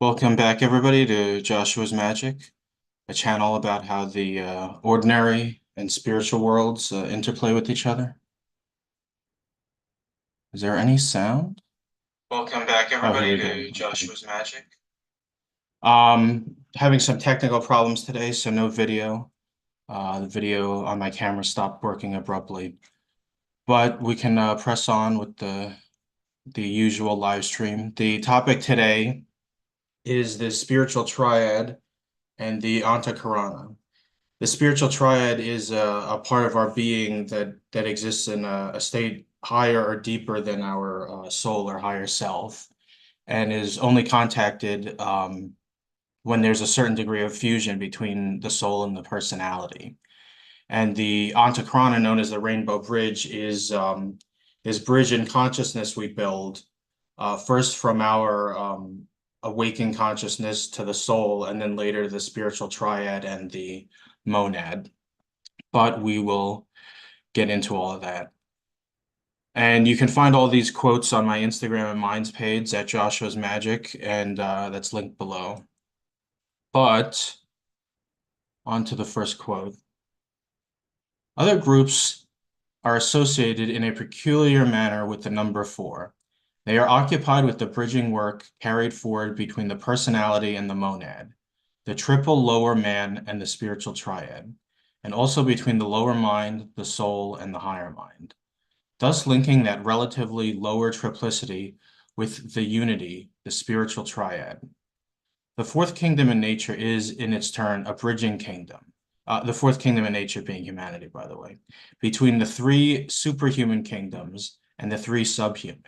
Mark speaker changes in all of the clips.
Speaker 1: Welcome back, everybody, to Joshua's Magic, a channel about how the ordinary and spiritual worlds interplay with each other. Is there any sound?
Speaker 2: Welcome back,
Speaker 1: Oh, here
Speaker 2: everybody,
Speaker 1: we go.
Speaker 2: to
Speaker 1: Okay.
Speaker 2: Joshua's Magic.
Speaker 1: Having some technical problems today, so no video. The video on my camera stopped working abruptly, but we can press on with the usual live stream. The topic today is the spiritual triad and the Antakarana. The spiritual triad is a part of our being that exists in a state higher or deeper than our soul or higher self, and is only contacted when there's a certain degree of fusion between the soul and the personality. And the Antakarana, known as the Rainbow Bridge, is this bridge in consciousness we build first from our awakened consciousness to the soul, and then later the spiritual triad and the monad. But we will get into all of that. And you can find all these quotes on my Instagram and Minds page at Joshua's Magic, and that's linked below. But on to the first quote. Other groups are associated in a peculiar manner with the number 4. They are occupied with the bridging work carried forward between the personality and the monad, the triple lower man and the spiritual triad, and also between the lower mind, the soul, and the higher mind, thus linking that relatively lower triplicity with the unity, the spiritual triad. The fourth kingdom in nature is, in its turn, a bridging kingdom. The fourth kingdom in nature being humanity, by the way, between the 3 superhuman kingdoms and the 3 subhuman.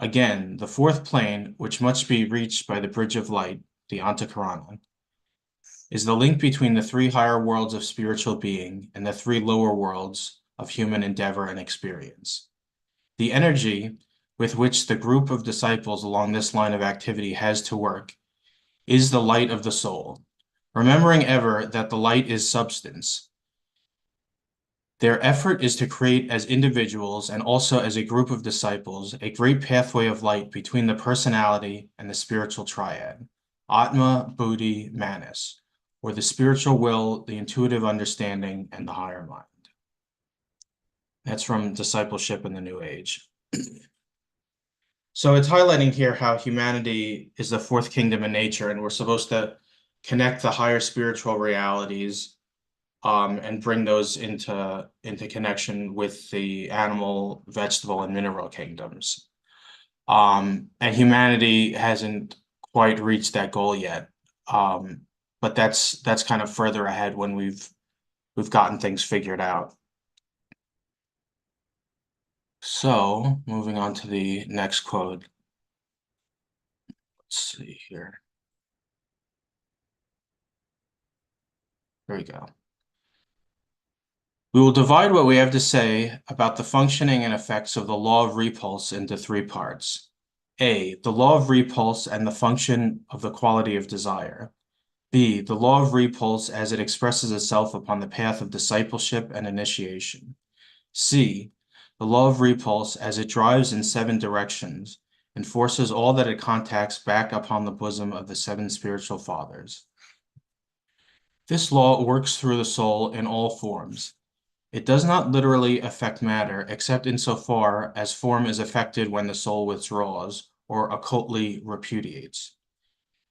Speaker 1: Again, the fourth plane, which must be reached by the bridge of light, the Antahkarana, is the link between the 3 higher worlds of spiritual being and the 3 lower worlds of human endeavor and experience. The energy with which the group of disciples along this line of activity has to work is the light of the soul, remembering ever that the light is substance. Their effort is to create as individuals and also as a group of disciples a great pathway of light between the personality and the spiritual triad, Atma, Buddhi, Manas, or the spiritual will, the intuitive understanding, and the higher mind. That's from Discipleship in the New Age. So it's highlighting here how humanity is the fourth kingdom in nature, and we're supposed to connect the higher spiritual realities and bring those into connection with the animal, vegetable, and mineral kingdoms. And humanity hasn't quite reached that goal yet. But that's kind of further ahead when we've gotten things figured out. So moving on to the next quote. Let's see here. Here we go. We will divide what we have to say about the functioning and effects of the law of repulse into 3 parts. A, the law of repulse and the function of the quality of desire. B, the law of repulse as it expresses itself upon the path of discipleship and initiation. C, the law of repulse as it drives in 7 directions and forces all that it contacts back upon the bosom of the 7 spiritual fathers. This law works through the soul in all forms. It does not literally affect matter, except insofar as form is affected when the soul withdraws or occultly repudiates.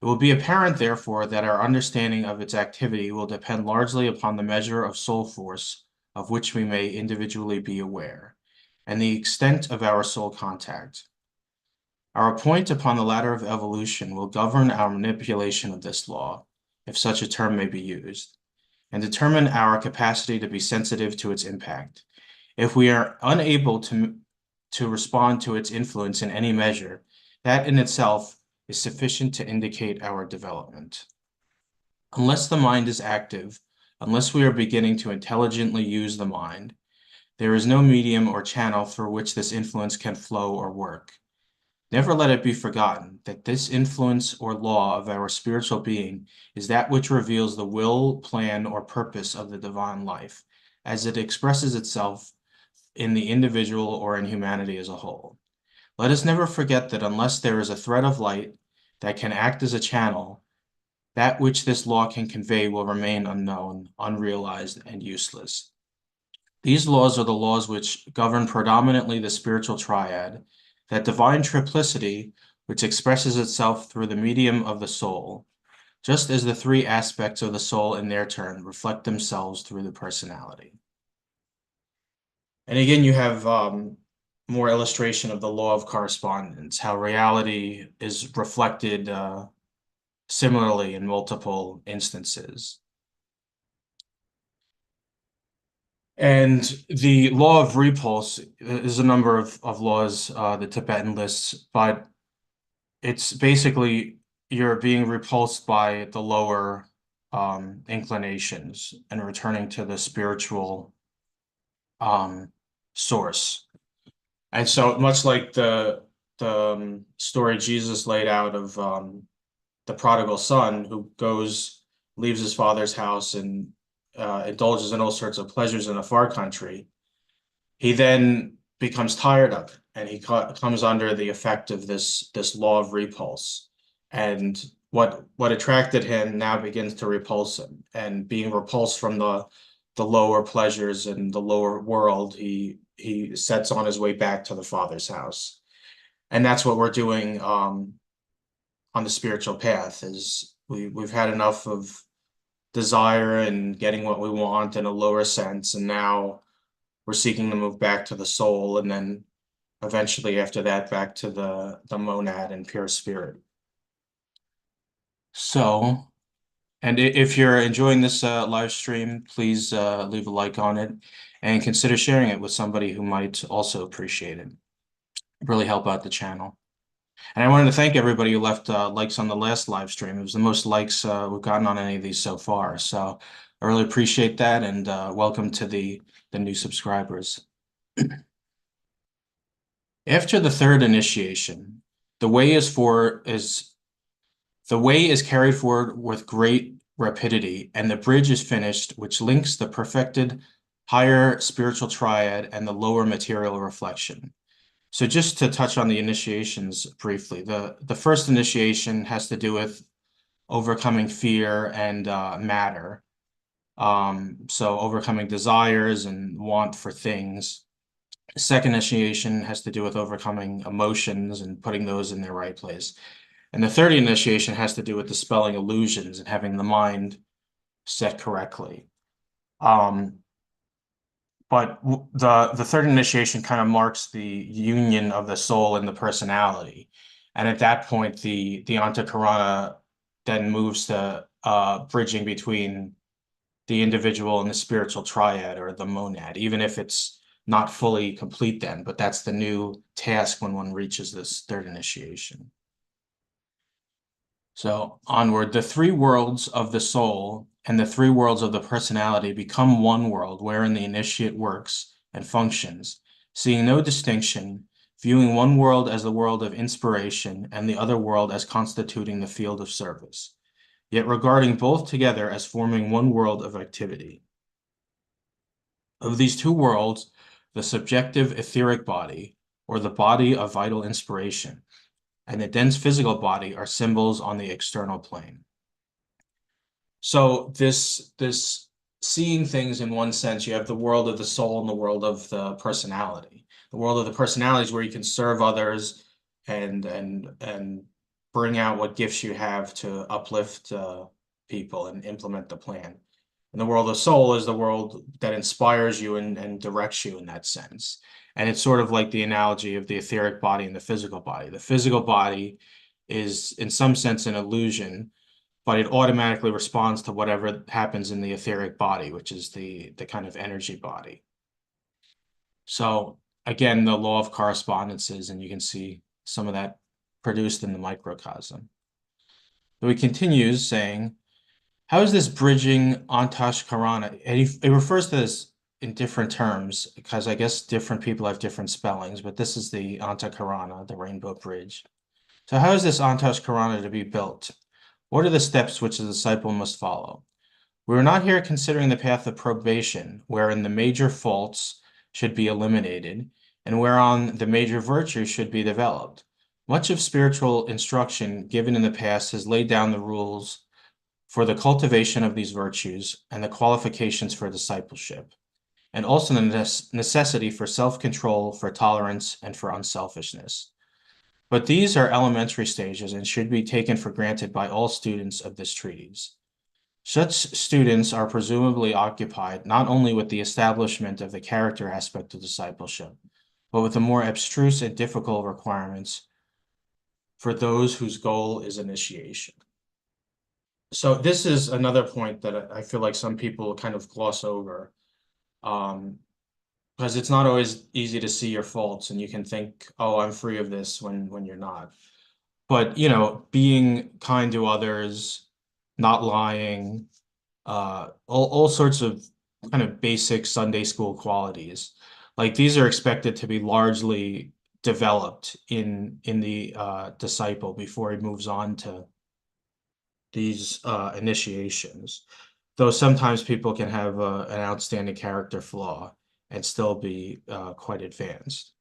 Speaker 1: It will be apparent, therefore, that our understanding of its activity will depend largely upon the measure of soul force of which we may individually be aware, and the extent of our soul contact. Our point upon the ladder of evolution will govern our manipulation of this law, if such a term may be used, and determine our capacity to be sensitive to its impact. If we are unable to respond to its influence in any measure, that in itself is sufficient to indicate our development. Unless the mind is active, unless we are beginning to intelligently use the mind, there is no medium or channel through which this influence can flow or work. Never let it be forgotten that this influence or law of our spiritual being is that which reveals the will, plan, or purpose of the divine life, as it expresses itself in the individual or in humanity as a whole. Let us never forget that unless there is a thread of light, that can act as a channel, that which this law can convey will remain unknown, unrealized, and useless. These laws are the laws which govern predominantly the spiritual triad, that divine triplicity which expresses itself through the medium of the soul, just as the three aspects of the soul in their turn reflect themselves through the personality. And again, you have more illustration of the law of correspondence, how reality is reflected similarly in multiple instances. And the law of repulse is a number of laws the Tibetan lists, but it's basically you're being repulsed by the lower inclinations and returning to the spiritual source. And so much like the story Jesus laid out of the prodigal son who leaves his father's house and indulges in all sorts of pleasures in a far country, he then becomes tired of it, and he comes under the effect of this law of repulse. And what attracted him now begins to repulse him, and being repulsed from the lower pleasures and the lower world, he sets on his way back to the Father's house. And that's what we're doing on the spiritual path. Is we've had enough of desire and getting what we want in a lower sense, and now we're seeking to move back to the soul, and then eventually after that back to the monad and pure spirit. So, and if you're enjoying this live stream, please leave a like on it and consider sharing it with somebody who might also appreciate it. Really help out the channel. And I wanted to thank everybody who left likes on the last live stream. It was the most likes we've gotten on any of these so far. So I really appreciate that, and welcome to the new subscribers. After the third initiation, the way is carried forward with great rapidity, and the bridge is finished, which links the perfected higher spiritual triad and the lower material reflection. So just to touch on the initiations briefly, the first initiation has to do with overcoming fear and matter. So overcoming desires and want for things. The second initiation has to do with overcoming emotions and putting those in their right place. And the third initiation has to do with dispelling illusions and having the mind set correctly. But the third initiation kind of marks the union of the soul and the personality. And at that point, the Antakarana then moves to bridging between the individual and the spiritual triad or the monad, even if it's not fully complete then, but that's the new task when one reaches this third initiation. So onward, the three worlds of the soul and the three worlds of the personality become one world wherein the initiate works and functions, seeing no distinction, viewing one world as the world of inspiration and the other world as constituting the field of service, yet regarding both together as forming one world of activity. Of these two worlds, the subjective etheric body, or the body of vital inspiration, and the dense physical body are symbols on the external plane. So this seeing things in one sense, you have the world of the soul and the world of the personality. The world of the personality is where you can serve others and bring out what gifts you have to uplift people and implement the plan. And the world of soul is the world that inspires you and directs you in that sense. And it's sort of like the analogy of the etheric body and the physical body. The physical body is, in some sense, an illusion, but it automatically responds to whatever happens in the etheric body, which is the kind of energy body. So again, the law of correspondences, and you can see some of that produced in the microcosm. So he continues saying, how is this bridging Antahkarana? And it refers to this in different terms because I guess different people have different spellings, but this is the Antakarana, the rainbow bridge. So how is this Antahkarana to be built? What are the steps which the disciple must follow? We are not here considering the path of probation, wherein the major faults should be eliminated, and whereon the major virtues should be developed. Much of spiritual instruction given in the past has laid down the rules for the cultivation of these virtues and the qualifications for discipleship, and also the necessity for self-control, for tolerance, and for unselfishness. But these are elementary stages and should be taken for granted by all students of this treatise. Such students are presumably occupied not only with the establishment of the character aspect of discipleship, but with the more abstruse and difficult requirements for those whose goal is initiation. So this is another point that I feel like some people kind of gloss over, because it's not always easy to see your faults, and you can think, "Oh, I'm free of this," when you're not. But being kind to others, not lying, all sorts of kind of basic Sunday school qualities, like these are expected to be largely developed in the disciple before he moves on to these initiations. Though sometimes people can have an outstanding character flaw and still be quite advanced.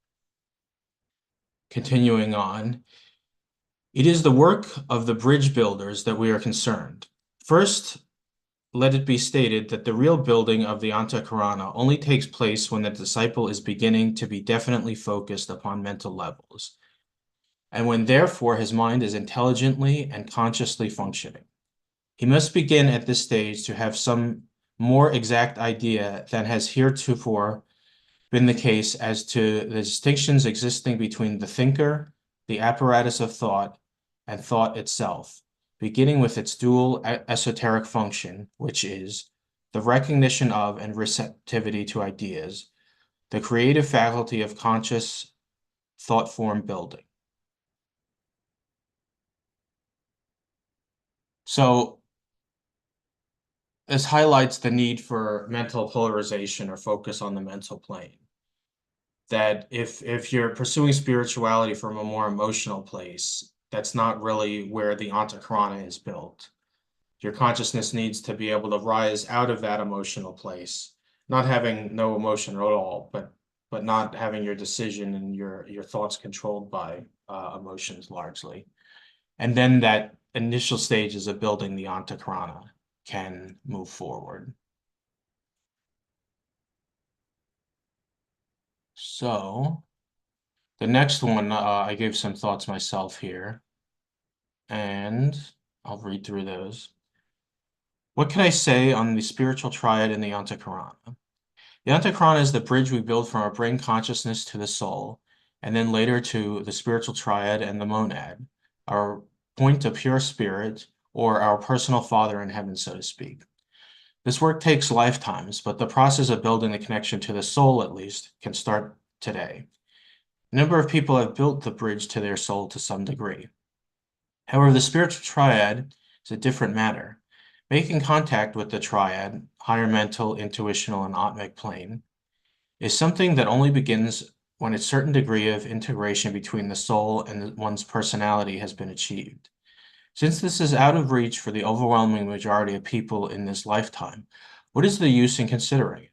Speaker 1: Continuing on, it is the work of the bridge builders that we are concerned. First, let it be stated that the real building of the Antakarana only takes place when the disciple is beginning to be definitely focused upon mental levels, and when therefore his mind is intelligently and consciously functioning. He must begin at this stage to have some more exact idea than has heretofore been the case as to the distinctions existing between the thinker, the apparatus of thought, and thought itself, beginning with its dual esoteric function, which is the recognition of and receptivity to ideas, the creative faculty of conscious thought form building. So this highlights the need for mental polarization or focus on the mental plane. That if you're pursuing spirituality from a more emotional place, that's not really where the Antakarana is built. Your consciousness needs to be able to rise out of that emotional place, not having no emotion at all, but not having your decision and your thoughts controlled by emotions largely. And then that initial stages of building the Antakarana can move forward. So the next one, I gave some thoughts myself here, and I'll read through those. What can I say on the spiritual triad in the Antakarana? The Antakarana is the bridge we build from our brain consciousness to the soul, and then later to the spiritual triad and the monad, our point of pure spirit, or our personal father in heaven, so to speak. This work takes lifetimes, but the process of building the connection to the soul, at least, can start today. A number of people have built the bridge to their soul to some degree. However, the spiritual triad is a different matter. Making contact with the triad, higher mental, intuitional, and atmic plane, is something that only begins when a certain degree of integration between the soul and one's personality has been achieved. Since this is out of reach for the overwhelming majority of people in this lifetime, what is the use in considering it?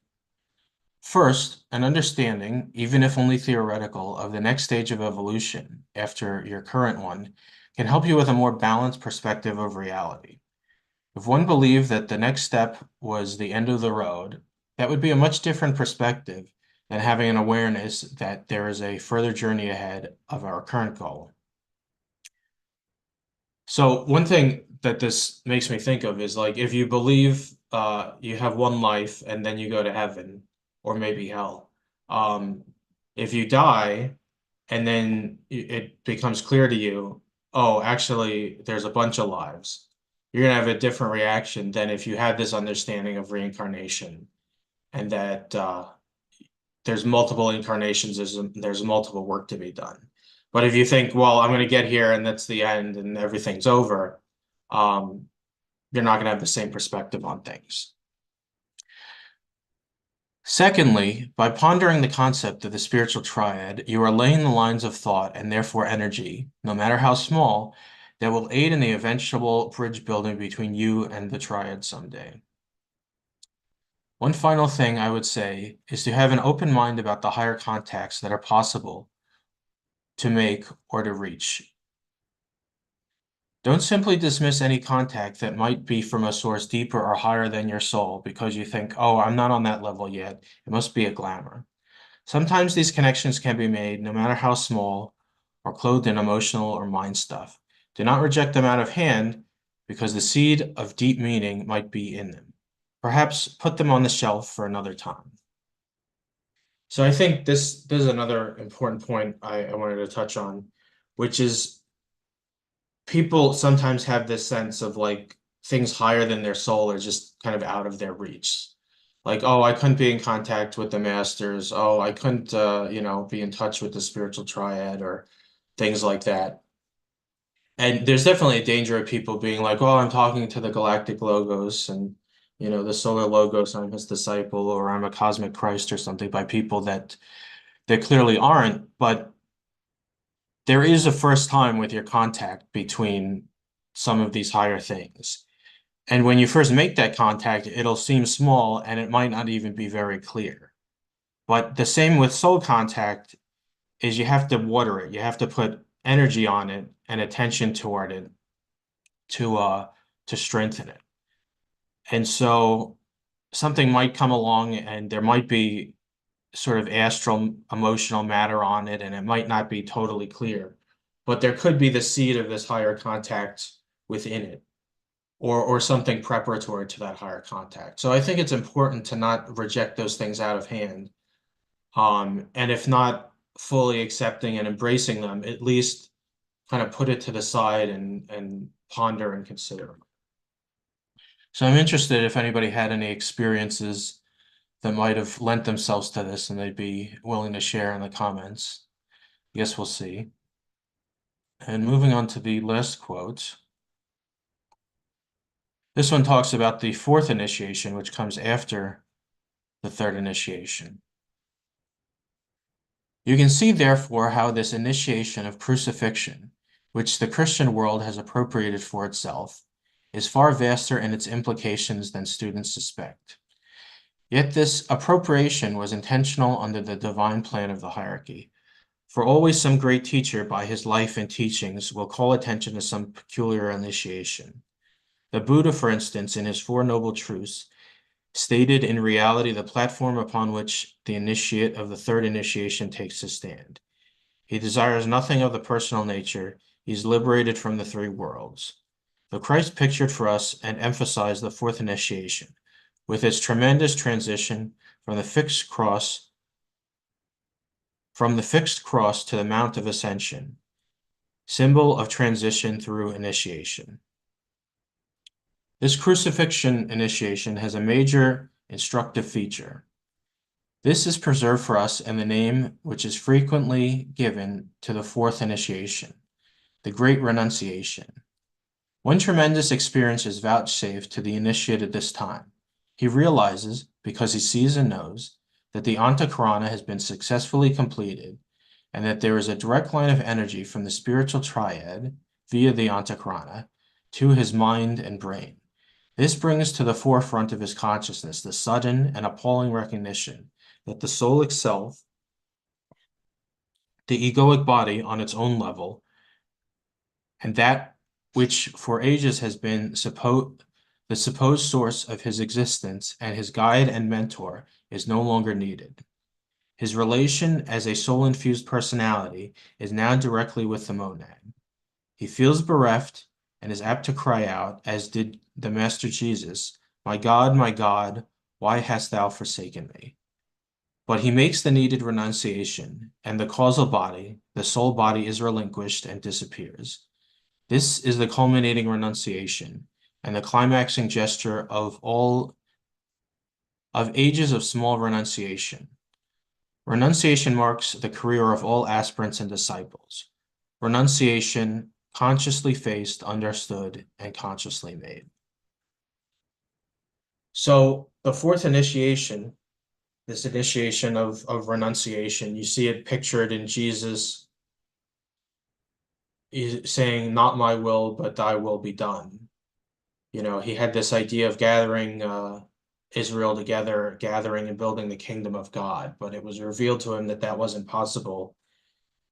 Speaker 1: First, an understanding, even if only theoretical, of the next stage of evolution after your current one can help you with a more balanced perspective of reality. If one believed that the next step was the end of the road, that would be a much different perspective than having an awareness that there is a further journey ahead of our current goal. So one thing that this makes me think of is, like, if you believe you have one life and then you go to heaven or maybe hell, um, if you die and then it becomes clear to you, oh, actually, there's a bunch of lives, you're gonna have a different reaction than if you had this understanding of reincarnation and that there's multiple incarnations, there's multiple work to be done. But if you think, well, I'm going to get here and that's the end and everything's over, um, you're not going to have the same perspective on things. Secondly, by pondering the concept of the spiritual triad, you are laying the lines of thought and therefore energy, no matter how small, that will aid in the eventual bridge building between you and the triad someday. One final thing I would say is to have an open mind about the higher contacts that are possible to make, or to reach. Don't simply dismiss any contact that might be from a source deeper or higher than your soul because you think, oh, I'm not on that level yet. It must be a glamour. Sometimes these connections can be made, no matter how small, or clothed in emotional or mind stuff. Do not reject them out of hand because the seed of deep meaning might be in them. Perhaps put them on the shelf for another time. So I think this is another important point I wanted to touch on, which is people sometimes have this sense of like things higher than their soul are just kind of out of their reach. Like, oh, I couldn't be in contact with the masters. Oh, I couldn't, be in touch with the spiritual triad or things like that. And there's definitely a danger of people being like, oh, I'm talking to the galactic logos and, the solar logos, I'm his disciple, or I'm a cosmic Christ or something by people that clearly aren't. But there is a first time with your contact between some of these higher things. And when you first make that contact, it'll seem small and it might not even be very clear. But the same with soul contact is you have to water it. You have to put energy on it and attention toward it to strengthen it. And so something might come along and there might be sort of astral emotional matter on it, and it might not be totally clear, but there could be the seed of this higher contact within it, or something preparatory to that higher contact. So I think it's important to not reject those things out of hand. And if not fully accepting and embracing them, at least kind of put it to the side and ponder and consider. So I'm interested if anybody had any experiences that might have lent themselves to this and they'd be willing to share in the comments. I guess we'll see. And moving on to the last quote. This one talks about the fourth initiation, which comes after the third initiation. You can see, therefore, how this initiation of crucifixion, which the Christian world has appropriated for itself, is far vaster in its implications than students suspect. Yet this appropriation was intentional under the divine plan of the hierarchy. For always some great teacher by his life and teachings will call attention to some peculiar initiation. The Buddha, for instance, in his Four Noble Truths, stated in reality the platform upon which the initiate of the third initiation takes his stand. He desires nothing of the personal nature. He is liberated from the three worlds. The Christ pictured for us and emphasized the fourth initiation, with its tremendous transition from the fixed cross to the Mount of Ascension, symbol of transition through initiation. This crucifixion initiation has a major instructive feature. This is preserved for us in the name which is frequently given to the fourth initiation, the Great Renunciation. One tremendous experience is vouchsafed to the initiate at this time. He realizes, because he sees and knows, that the Antakarana has been successfully completed, and that there is a direct line of energy from the spiritual triad, via the Antakarana, to his mind and brain. This brings to the forefront of his consciousness the sudden and appalling recognition that the soul itself, the egoic body on its own level, and that which for ages has been the supposed source of his existence and his guide and mentor, is no longer needed. His relation as a soul-infused personality is now directly with the monad. He feels bereft and is apt to cry out, as did the Master Jesus, my God, why hast thou forsaken me?" But he makes the needed renunciation, and the causal body, the soul body, is relinquished and disappears. This is the culminating renunciation and the climaxing gesture of ages of small renunciation. Renunciation marks the career of all aspirants and disciples. Renunciation consciously faced, understood, and consciously made. So the fourth initiation, this initiation of renunciation, you see it pictured in Jesus saying, not my will, but thy will be done. He had this idea of gathering Israel together, gathering and building the kingdom of God, but it was revealed to him that that wasn't possible.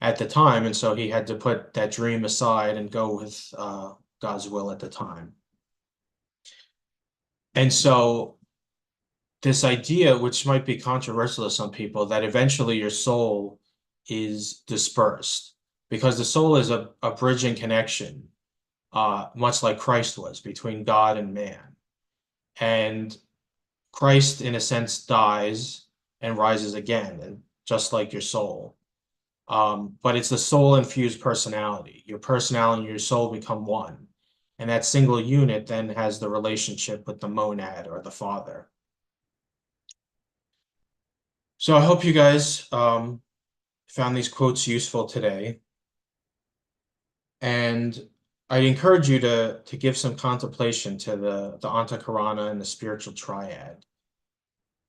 Speaker 1: at the time, and so he had to put that dream aside and go with God's will at the time. And so this idea, which might be controversial to some people, that eventually your soul is dispersed, because the soul is a bridging connection, much like Christ was, between God and man. And Christ, in a sense, dies and rises again, and just like your soul. But it's the soul-infused personality. Your personality and your soul become one. And that single unit then has the relationship with the monad or the father. So I hope you guys found these quotes useful today. And I'd encourage you to give some contemplation to the Antakarana and the Spiritual Triad,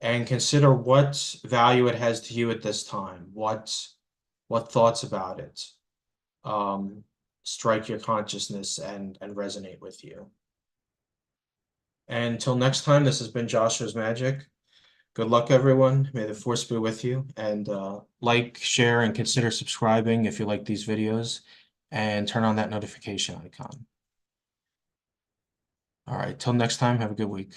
Speaker 1: and consider what value it has to you at this time. What thoughts about it strike your consciousness and resonate with you. And until next time, this has been Joshua's Magic. Good luck, everyone. May the force be with you. And like, share, and consider subscribing if you like these videos, and turn on that notification icon. All right, till next time, have a good week.